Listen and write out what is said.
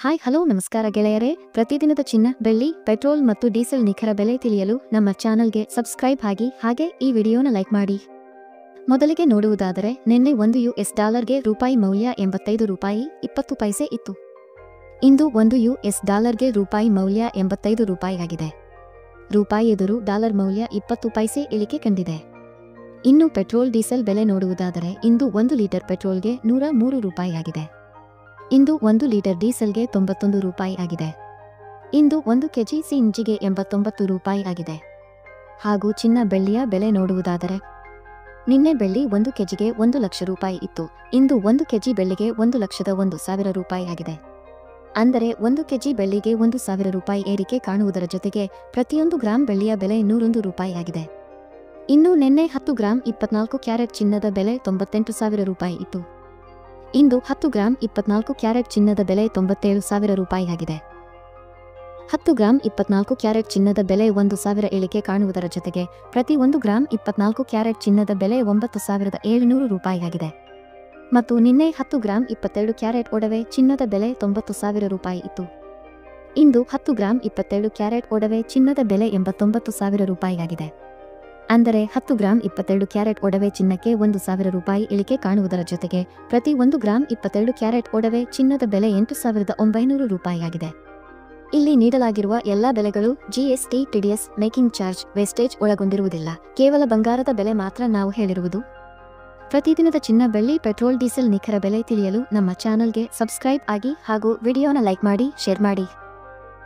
Hi hello ನಮಸ್ಕಾರ ಗೆಳೆಯರೇ. ಪ್ರತಿದಿನದ ಚಿನ್ನ, ಬೆಳ್ಳಿ, ಪೆಟ್ರೋಲ್ ಮತ್ತು ಡೀಸೆಲ್ ನಿಖರ ಬೆಲೆ ತಿಳಿಯಲು ನಮ್ಮ ಚಾನಲ್ಗೆ ಸಬ್ಸ್ಕ್ರೈಬ್ ಆಗಿ ಹಾಗೆ ಈ ವಿಡಿಯೋನ ಲೈಕ್ ಮಾಡಿ. ಮೊದಲಿಗೆ ನೋಡುವುದಾದರೆ, ನಿನ್ನೆ $1 ರೂಪಾಯಿ ಮೌಲ್ಯ $85.20 ಇತ್ತು. ಇಂದು $1 ರೂಪಾಯಿ ಮೌಲ್ಯ $85 ಆಗಿದೆ. ರೂಪಾಯಿ ಎದುರು ಡಾಲರ್ ಮೌಲ್ಯ 20 ಪೈಸೆ ಇಳಿಕೆ ಕಂಡಿದೆ. ಇನ್ನು ಪೆಟ್ರೋಲ್ ಡೀಸೆಲ್ ಬೆಲೆ ನೋಡುವುದಾದರೆ, ಇಂದು 1 ಲೀಟರ್ ಪೆಟ್ರೋಲ್ಗೆ $103 ರೂಪಾಯಿ ಆಗಿದೆ. ಇಂದು 1 ಲೀಟರ್ ಡೀಸೆಲ್ಗೆ $91 ರೂಪಾಯಿ ಆಗಿದೆ. ಇಂದು 1 ಕೆಜಿ ಸಿಎನ್ಜಿಗೆ $89 ರೂಪಾಯಿ ಆಗಿದೆ. ಹಾಗೂ ಚಿನ್ನ, ಬೆಳ್ಳಿಯ ಬೆಲೆ ನೋಡುವುದಾದರೆ, ನಿನ್ನೆ ಬೆಳ್ಳಿ 1 ಕೆಜಿಗೆ $1 ಲಕ್ಷ ಇತ್ತು. ಇಂದು 1 ಕೆಜಿ ಬೆಳ್ಳಿಗೆ $1,01,000 ರೂಪಾಯಿ ಆಗಿದೆ. ಅಂದರೆ 1 ಕೆಜಿ ಬೆಳ್ಳಿಗೆ $1,000 ರೂಪಾಯಿ ಏರಿಕೆ ಕಾಣುವುದರ ಜೊತೆಗೆ ಪ್ರತಿಯೊಂದು ಗ್ರಾಂ ಬೆಳ್ಳಿಯ ಬೆಲೆ $101 ರೂಪಾಯಿ ಆಗಿದೆ. ಇನ್ನು ನಿನ್ನೆ 10 ಗ್ರಾಂ 24 ಕ್ಯಾರೆಟ್ ಚಿನ್ನದ ಬೆಲೆ $98,000 ರೂಪಾಯಿ ಇತ್ತು. ಇಂದು 10 ಗ್ರಾಂ 24 ಕ್ಯಾರೆಟ್ ಚಿನ್ನದ ಬೆಲೆ $97,000 ರೂಪಾಯಿ ಆಗಿದೆ. 10 ಗ್ರಾಂ 24 ಕ್ಯಾರೆಟ್ ಚಿನ್ನದ ಬೆಲೆ 1,000 ಇಳಿಕೆ ಕಾಣುವುದರ ಜೊತೆಗೆ ಪ್ರತಿ 1 ಗ್ರಾಂ 24 ಕ್ಯಾರೆಟ್ ಚಿನ್ನದ ಬೆಲೆ $9,700 ರೂಪಾಯಿ ಆಗಿದೆ. ಮತ್ತು ನಿನ್ನೆ 10 ಗ್ರಾಂ 22 ಕ್ಯಾರೆಟ್ ಒಡವೆ ಚಿನ್ನದ ಬೆಲೆ $90,000 ರೂಪಾಯಿ ಇತ್ತು. ಇಂದು 10 ಗ್ರಾಂ 22 ಕ್ಯಾರೆಟ್ ಒಡವೆ ಚಿನ್ನದ ಬೆಲೆ $89,000 ರೂಪಾಯಿ ಆಗಿದೆ. ಅಂದರೆ 10 ಗ್ರಾಂ 22 ಕ್ಯಾರೆಟ್ ಒಡವೆ ಚಿನ್ನಕ್ಕೆ $1,000 ರೂಪಾಯಿ ಇಳಿಕೆ ಕಾಣುವುದರ ಜೊತೆಗೆ ಪ್ರತಿ 1 ಗ್ರಾಂ 22 ಕ್ಯಾರೆಟ್ ಒಡವೆ ಚಿನ್ನದ ಬೆಲೆ $8,900 ರೂಪಾಯಿ ಆಗಿದೆ. ಇಲ್ಲಿ ನೀಡಲಾಗಿರುವ ಎಲ್ಲಾ ಬೆಲೆಗಳು GST, TDS, making charge, wastage ಒಳಗೊಂಡಿರುವುದಿಲ್ಲ. ಕೇವಲ ಬಂಗಾರದ ಬೆಲೆ ಮಾತ್ರ ನಾವು ಹೇಳಿರುವುದು. ಪ್ರತಿದಿನದ ಚಿನ್ನ, ಬೆಳ್ಳಿ, ಪೆಟ್ರೋಲ್, ಡೀಸೆಲ್ ನಿಖರ ಬೆಲೆ ತಿಳಿಯಲು ನಮ್ಮ ಚಾನಲ್ಗೆ ಸಬ್ಸ್ಕ್ರೈಬ್ ಆಗಿ ಹಾಗೂ ವಿಡಿಯೋನ ಲೈಕ್ ಮಾಡಿ, ಶೇರ್ ಮಾಡಿ.